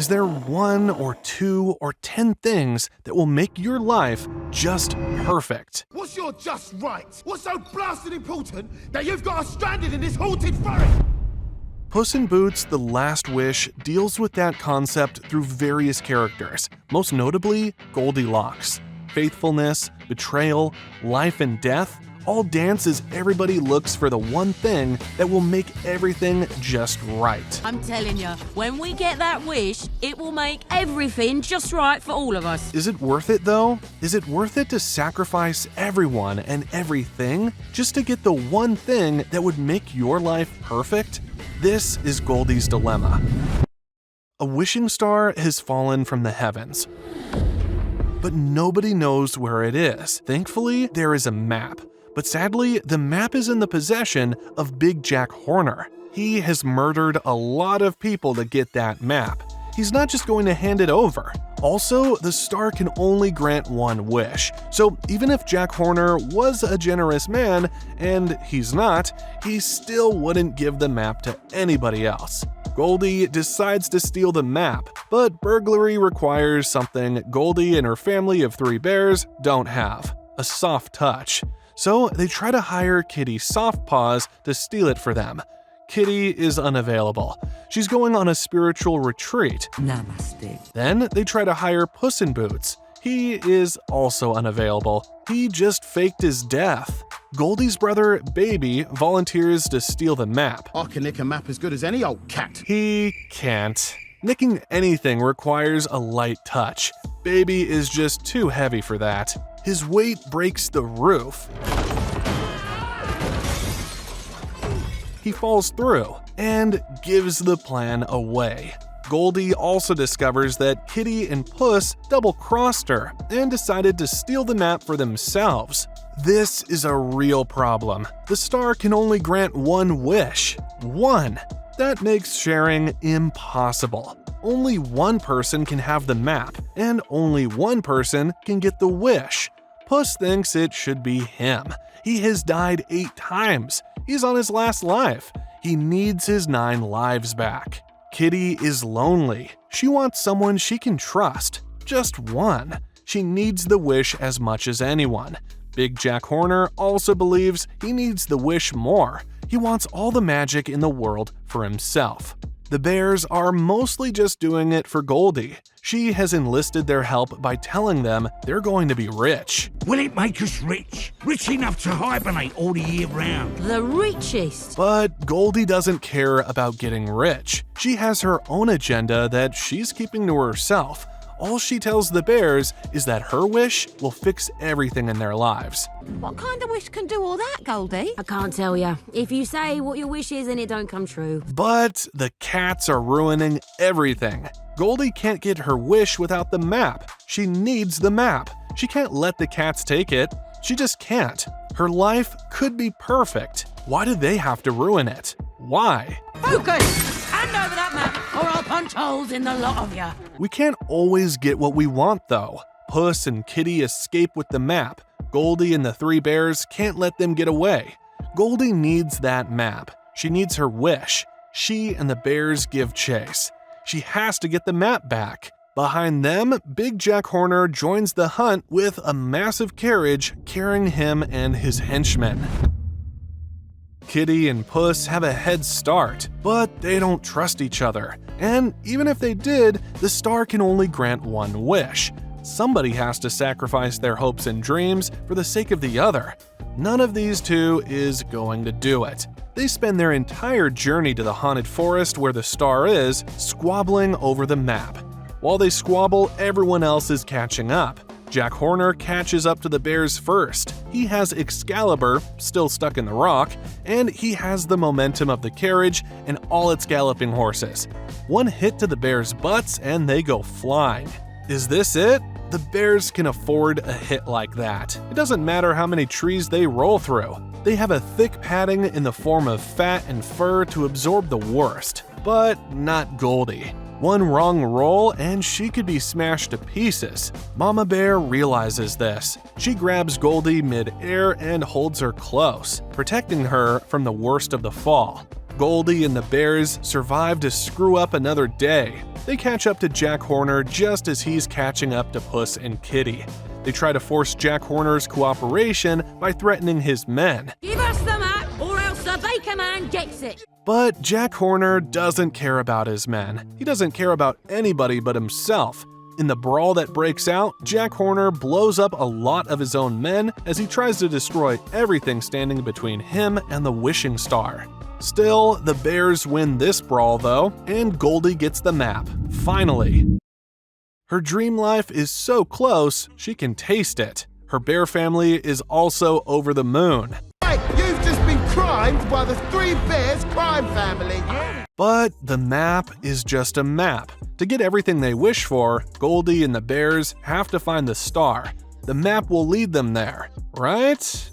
Is there 1 or 2 or 10 things that will make your life just perfect? What's your just right? What's so blasted important that you've got us stranded in this haunted forest? Puss in Boots: The Last Wish deals with that concept through various characters, most notably Goldilocks. Faithfulness, betrayal, life and death all dance as everybody looks for the one thing that will make everything just right. I'm telling you, when we get that wish, it will make everything just right for all of us. Is it worth it though? Is it worth it to sacrifice everyone and everything just to get the one thing that would make your life perfect? This is Goldie's dilemma. A wishing star has fallen from the heavens, but nobody knows where it is. Thankfully, there is a map. But sadly, the map is in the possession of Big Jack Horner. He has murdered a lot of people to get that map. He's not just going to hand it over. Also, the star can only grant one wish. So even if Jack Horner was a generous man, and he's not, he still wouldn't give the map to anybody else. Goldie decides to steal the map, but burglary requires something Goldie and her family of 3 bears don't have: a soft touch. So they try to hire Kitty Softpaws to steal it for them. Kitty is unavailable. She's going on a spiritual retreat. Namaste. Then they try to hire Puss in Boots. He is also unavailable. He just faked his death. Goldie's brother, Baby, volunteers to steal the map. I can nick a map as good as any old cat. He can't. Nicking anything requires a light touch. Baby is just too heavy for that. His weight breaks the roof. He falls through and gives the plan away. Goldie also discovers that Kitty and Puss double-crossed her and decided to steal the map for themselves. This is a real problem. The star can only grant one wish. One. That makes sharing impossible. Only one person can have the map, and only one person can get the wish. Puss thinks it should be him. He has died 8 times. He's on his last life. He needs his 9 lives back. Kitty is lonely. She wants someone she can trust. Just one. She needs the wish as much as anyone. Big Jack Horner also believes he needs the wish more. He wants all the magic in the world for himself. The bears are mostly just doing it for Goldie. She has enlisted their help by telling them they're going to be rich. Will it make us rich? Rich enough to hibernate all the year round. The richest. But Goldie doesn't care about getting rich. She has her own agenda that she's keeping to herself. All she tells the bears is that her wish will fix everything in their lives. What kind of wish can do all that, Goldie? I can't tell you. If you say what your wish is and it don't come true. But the cats are ruining everything. Goldie can't get her wish without the map. She needs the map. She can't let the cats take it. She just can't. Her life could be perfect. Why do they have to ruin it? Why? Focus! Hand over that map or I'll punch holes in the lot of you. We can't always get what we want though. Puss and Kitty escape with the map. Goldie and the 3 bears can't let them get away. Goldie needs that map. She needs her wish. She and the bears give chase. She has to get the map back. Behind them, Big Jack Horner joins the hunt with a massive carriage carrying him and his henchmen. Kitty and Puss have a head start, but they don't trust each other. And even if they did, the star can only grant one wish. Somebody has to sacrifice their hopes and dreams for the sake of the other. None of these two is going to do it. They spend their entire journey to the haunted forest where the star is, squabbling over the map. While they squabble, everyone else is catching up. Jack Horner catches up to the bears first. He has Excalibur, still stuck in the rock, and he has the momentum of the carriage and all its galloping horses. One hit to the bears' butts and they go flying. Is this it? The bears can afford a hit like that. It doesn't matter how many trees they roll through. They have a thick padding in the form of fat and fur to absorb the worst. But not Goldie. One wrong roll and she could be smashed to pieces. Mama Bear realizes this. She grabs Goldie mid-air and holds her close, protecting her from the worst of the fall. Goldie and the bears survive to screw up another day. They catch up to Jack Horner just as he's catching up to Puss and Kitty. They try to force Jack Horner's cooperation by threatening his men. Give us the map, or else the Baker Man gets it. But Jack Horner doesn't care about his men. He doesn't care about anybody but himself. In the brawl that breaks out, Jack Horner blows up a lot of his own men as he tries to destroy everything standing between him and the wishing star. Still, the bears win this brawl though, and Goldie gets the map, finally. Her dream life is so close, she can taste it. Her bear family is also over the moon. Right, you've just been crimed by the Three Bears crime family. But the map is just a map. To get everything they wish for, Goldie and the bears have to find the star. The map will lead them there. Right?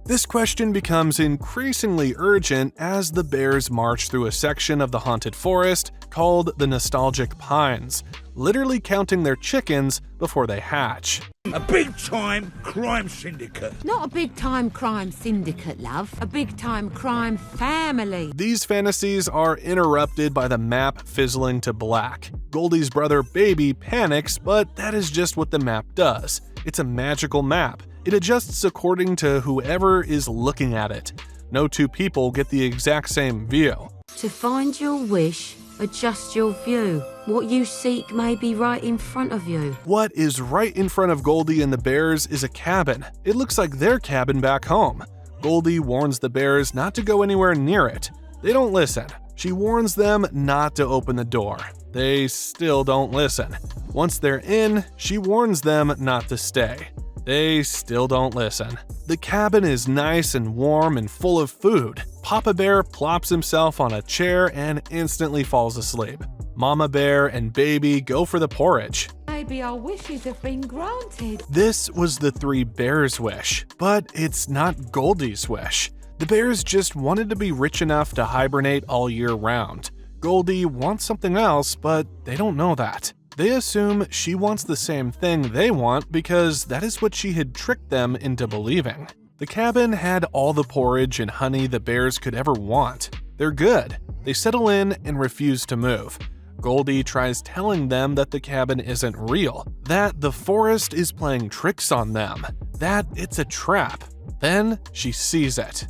This question becomes increasingly urgent as the bears march through a section of the haunted forest called the Nostalgic Pines, literally counting their chickens before they hatch. A big-time crime syndicate. Not a big-time crime syndicate, love. A big-time crime family. These fantasies are interrupted by the map fizzling to black. Goldie's brother Baby panics, but that is just what the map does. It's a magical map. It adjusts according to whoever is looking at it. No two people get the exact same view. To find your wish, adjust your view. What you seek may be right in front of you. What is right in front of Goldie and the bears is a cabin. It looks like their cabin back home. Goldie warns the bears not to go anywhere near it. They don't listen. She warns them not to open the door. They still don't listen. Once they're in, she warns them not to stay. They still don't listen. The cabin is nice and warm and full of food. Papa Bear plops himself on a chair and instantly falls asleep. Mama Bear and Baby go for the porridge. Maybe our wishes have been granted. This was the three bears' wish, but it's not Goldie's wish. The bears just wanted to be rich enough to hibernate all year round. Goldie wants something else, but they don't know that. They assume she wants the same thing they want because that is what she had tricked them into believing. The cabin had all the porridge and honey the bears could ever want. They're good. They settle in and refuse to move. Goldie tries telling them that the cabin isn't real, that the forest is playing tricks on them, that it's a trap. Then she sees it.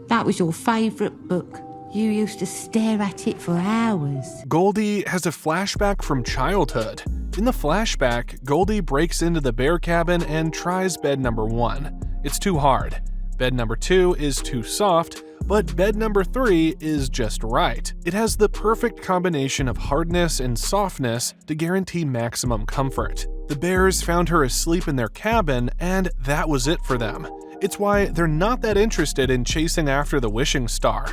That was your favourite book. You used to stare at it for hours. Goldie has a flashback from childhood. In the flashback, Goldie breaks into the bear cabin and tries bed number 1. It's too hard. Bed number 2 is too soft, but bed number 3 is just right. It has the perfect combination of hardness and softness to guarantee maximum comfort. The bears found her asleep in their cabin, and that was it for them. It's why they're not that interested in chasing after the wishing star.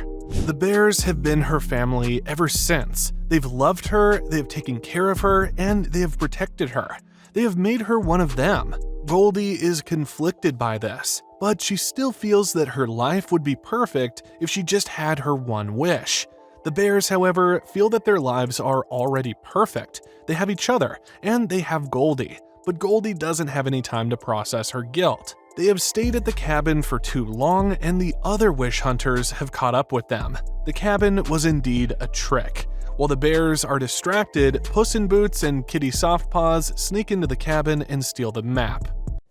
The bears have been her family ever since. They've loved her, they've taken care of her, and they have protected her. They have made her one of them. Goldie is conflicted by this, but she still feels that her life would be perfect if she just had her one wish. The bears, however, feel that their lives are already perfect. They have each other, and they have Goldie, but Goldie doesn't have any time to process her guilt. They have stayed at the cabin for too long, and the other wish hunters have caught up with them. The cabin was indeed a trick. While the bears are distracted, Puss in Boots and Kitty Softpaws sneak into the cabin and steal the map.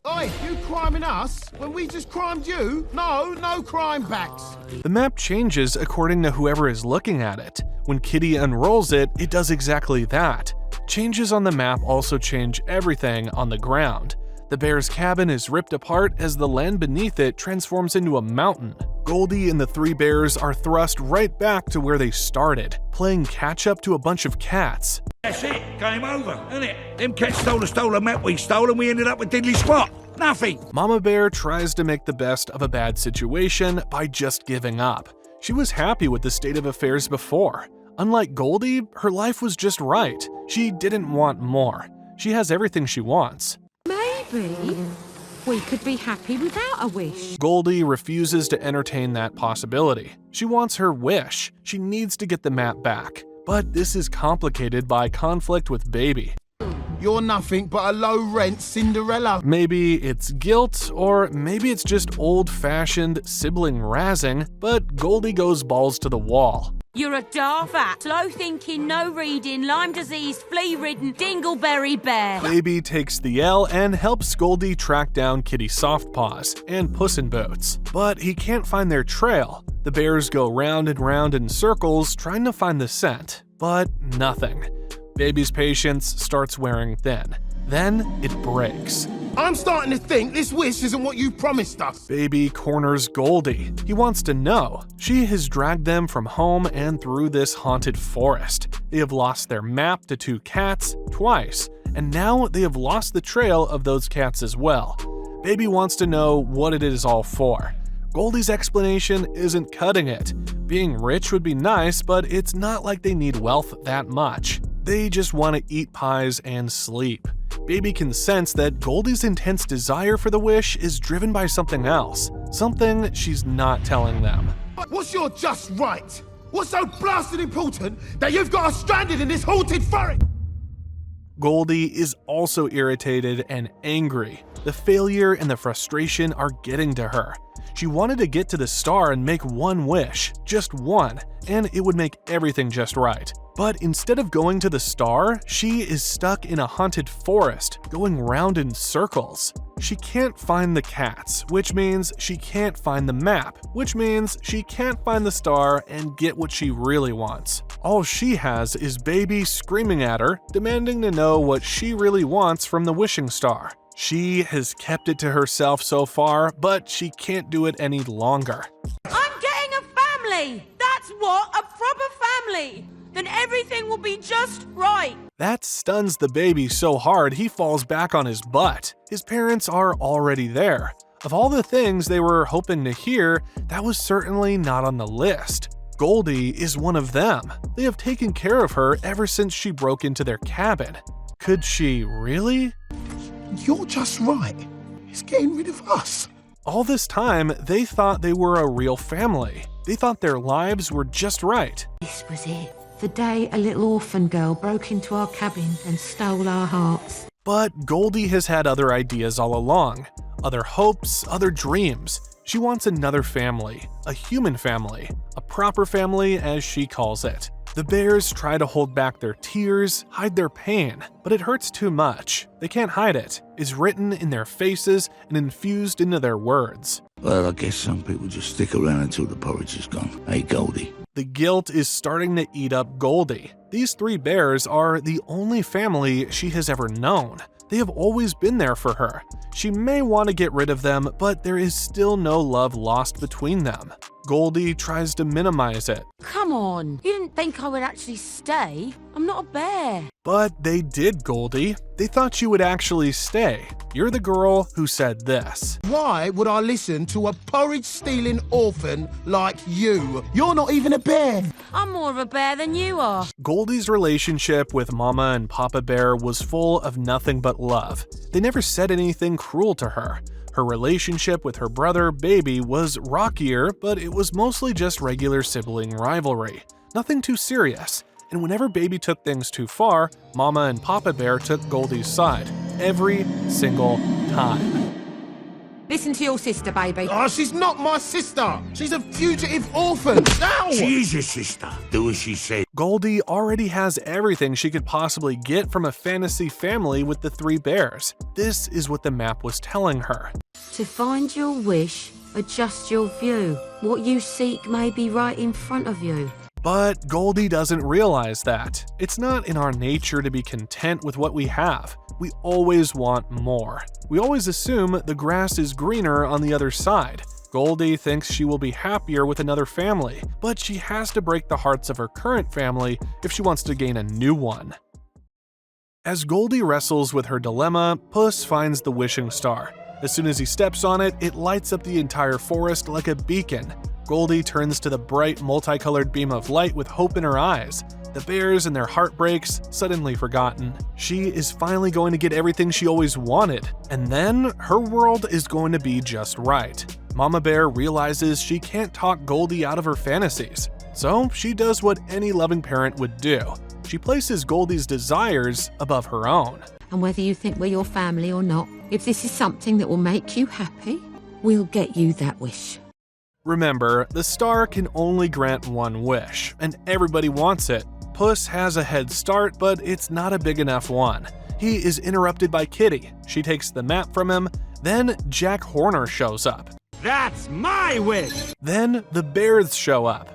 Oi, you criming us when we just crimed you? No crime backs. The map changes according to whoever is looking at it. When Kitty unrolls it, it does exactly that. Changes on the map also change everything on the ground. The bear's cabin is ripped apart as the land beneath it transforms into a mountain. Goldie and the three bears are thrust right back to where they started, playing catch-up to a bunch of cats. That's it, game over, isn't it? Them cats stole the map we stole and we ended up with diddly squat. Nothing. Mama Bear tries to make the best of a bad situation by just giving up. She was happy with the state of affairs before. Unlike Goldie, her life was just right. She didn't want more. She has everything she wants. Maybe we could be happy without a wish. Goldie refuses to entertain that possibility. She wants her wish. She needs to get the map back. But this is complicated by conflict with Baby. You're nothing but a low-rent Cinderella. Maybe it's guilt, or maybe it's just old-fashioned sibling razzing, but Goldie goes balls to the wall. You're a daft at, slow-thinking, no-reading, Lyme-diseased, flea-ridden, dingleberry bear. Baby takes the L and helps Goldie track down Kitty Softpaws and Puss in Boots, but he can't find their trail. The bears go round and round in circles trying to find the scent, but nothing. Baby's patience starts wearing thin. Then it breaks. I'm starting to think this wish isn't what you promised us. Baby corners Goldie. He wants to know. She has dragged them from home and through this haunted forest. They have lost their map to 2 cats twice, and now they have lost the trail of those cats as well. Baby wants to know what it is all for. Goldie's explanation isn't cutting it. Being rich would be nice, but it's not like they need wealth that much. They just want to eat pies and sleep. Baby can sense that Goldie's intense desire for the wish is driven by something else, something she's not telling them. What's your just right? What's so blasted important that you've got us stranded in this haunted forest? Goldie is also irritated and angry. The failure and the frustration are getting to her. She wanted to get to the star and make one wish, just one, and it would make everything just right. But instead of going to the star, she is stuck in a haunted forest, going round in circles. She can't find the cats, which means she can't find the map, which means she can't find the star and get what she really wants. All she has is Baby screaming at her, demanding to know what she really wants from the wishing star. She has kept it to herself so far, but she can't do it any longer. I'm getting a family! That's what, a proper family! Then everything will be just right. That stuns the baby so hard he falls back on his butt. His parents are already there. Of all the things they were hoping to hear, that was certainly not on the list. Goldie is one of them. They have taken care of her ever since she broke into their cabin. Could she really? You're just right. It's getting rid of us. All this time, they thought they were a real family. They thought their lives were just right. This was it. The day a little orphan girl broke into our cabin and stole our hearts. But Goldie has had other ideas all along. Other hopes, other dreams. She wants another family, a human family, a proper family as she calls it. The bears try to hold back their tears, hide their pain, but it hurts too much. They can't hide it. It's written in their faces and infused into their words. Well, I guess some people just stick around until the porridge is gone. Hey, Goldie. The guilt is starting to eat up Goldie. These 3 bears are the only family she has ever known. They have always been there for her. She may want to get rid of them, but there is still no love lost between them. Goldie tries to minimize it. Come on, you didn't think I would actually stay? I'm not a bear. But they did, Goldie. They thought you would actually stay. You're the girl who said this. Why would I listen to a porridge-stealing orphan like you? You're not even a bear. I'm more of a bear than you are. Goldie's relationship with Mama and Papa Bear was full of nothing but love. They never said anything cruel to her. Her relationship with her brother, Baby, was rockier, but it was mostly just regular sibling rivalry. Nothing too serious. And whenever Baby took things too far, Mama and Papa Bear took Goldie's side. Every single time. Listen to your sister, baby. Oh, she's not my sister. She's a fugitive orphan. Ow! She is your sister. Do as she said. Goldie already has everything she could possibly get from a fantasy family with the 3 bears. This is what the map was telling her. To find your wish, adjust your view. What you seek may be right in front of you. But Goldie doesn't realize that. It's not in our nature to be content with what we have. We always want more. We always assume the grass is greener on the other side. Goldie thinks she will be happier with another family, but she has to break the hearts of her current family if she wants to gain a new one. As Goldie wrestles with her dilemma, Puss finds the wishing star. As soon as he steps on it, it lights up the entire forest like a beacon. Goldie turns to the bright, multicolored beam of light with hope in her eyes. The bears and their heartbreaks suddenly forgotten. She is finally going to get everything she always wanted, and then her world is going to be just right. Mama Bear realizes she can't talk Goldie out of her fantasies, so she does what any loving parent would do. She places Goldie's desires above her own. And whether you think we're your family or not, if this is something that will make you happy, we'll get you that wish. Remember, the star can only grant one wish, and everybody wants it. Puss has a head start, but it's not a big enough one. He is interrupted by Kitty. She takes the map from him. Then Jack Horner shows up. That's my wish! Then the bears show up.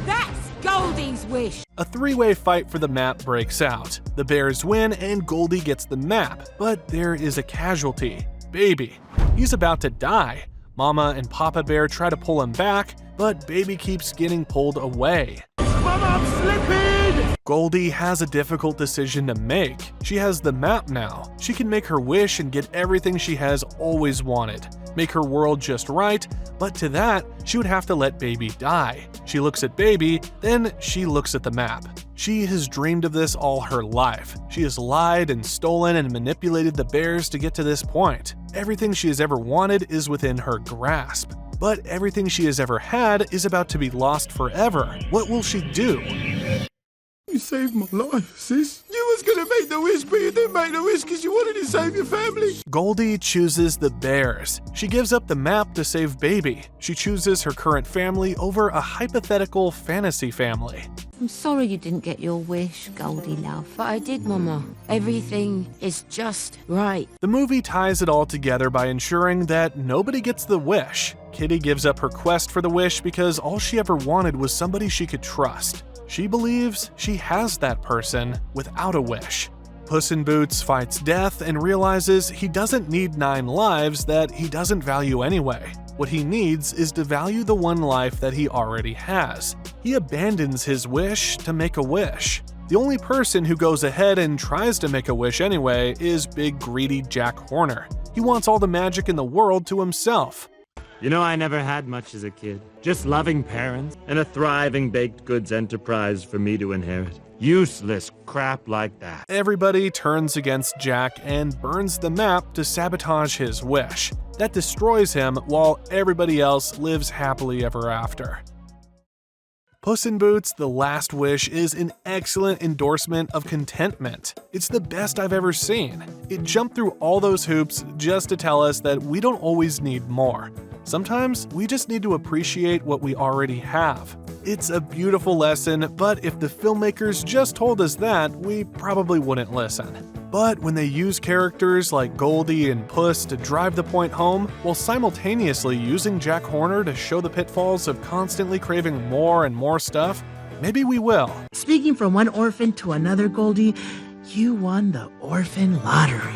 That's Goldie's wish! A three-way fight for the map breaks out. The bears win and Goldie gets the map, but there is a casualty. Baby. He's about to die. Mama and Papa Bear try to pull him back, but Baby keeps getting pulled away. Mama, I'm slipping! Goldie has a difficult decision to make. She has the map now. She can make her wish and get everything she has always wanted. Make her world just right, but to that, she would have to let Baby die. She looks at Baby, then she looks at the map. She has dreamed of this all her life. She has lied and stolen and manipulated the bears to get to this point. Everything she has ever wanted is within her grasp. But everything she has ever had is about to be lost forever. What will she do? You saved my life, sis. You was gonna make the wish, but you didn't make the wish because you wanted to save your family. Goldie chooses the bears. She gives up the map to save Baby. She chooses her current family over a hypothetical fantasy family. I'm sorry you didn't get your wish, Goldie love. But I did, Mama. Everything is just right. The movie ties it all together by ensuring that nobody gets the wish. Kitty gives up her quest for the wish because all she ever wanted was somebody she could trust. She believes she has that person without a wish. Puss in Boots fights death and realizes he doesn't need 9 lives that he doesn't value anyway. What he needs is to value the one life that he already has. He abandons his wish to make a wish. The only person who goes ahead and tries to make a wish anyway is big greedy Jack Horner. He wants all the magic in the world to himself. You know, I never had much as a kid. Just loving parents and a thriving baked goods enterprise for me to inherit. Useless crap like that. Everybody turns against Jack and burns the map to sabotage his wish. That destroys him while everybody else lives happily ever after. Puss in Boots: The Last Wish is an excellent endorsement of contentment. It's the best I've ever seen. It jumped through all those hoops just to tell us that we don't always need more. Sometimes we just need to appreciate what we already have. It's a beautiful lesson, but if the filmmakers just told us that, we probably wouldn't listen. But when they use characters like Goldie and Puss to drive the point home, while simultaneously using Jack Horner to show the pitfalls of constantly craving more and more stuff, maybe we will. Speaking from one orphan to another, Goldie, you won the orphan lottery.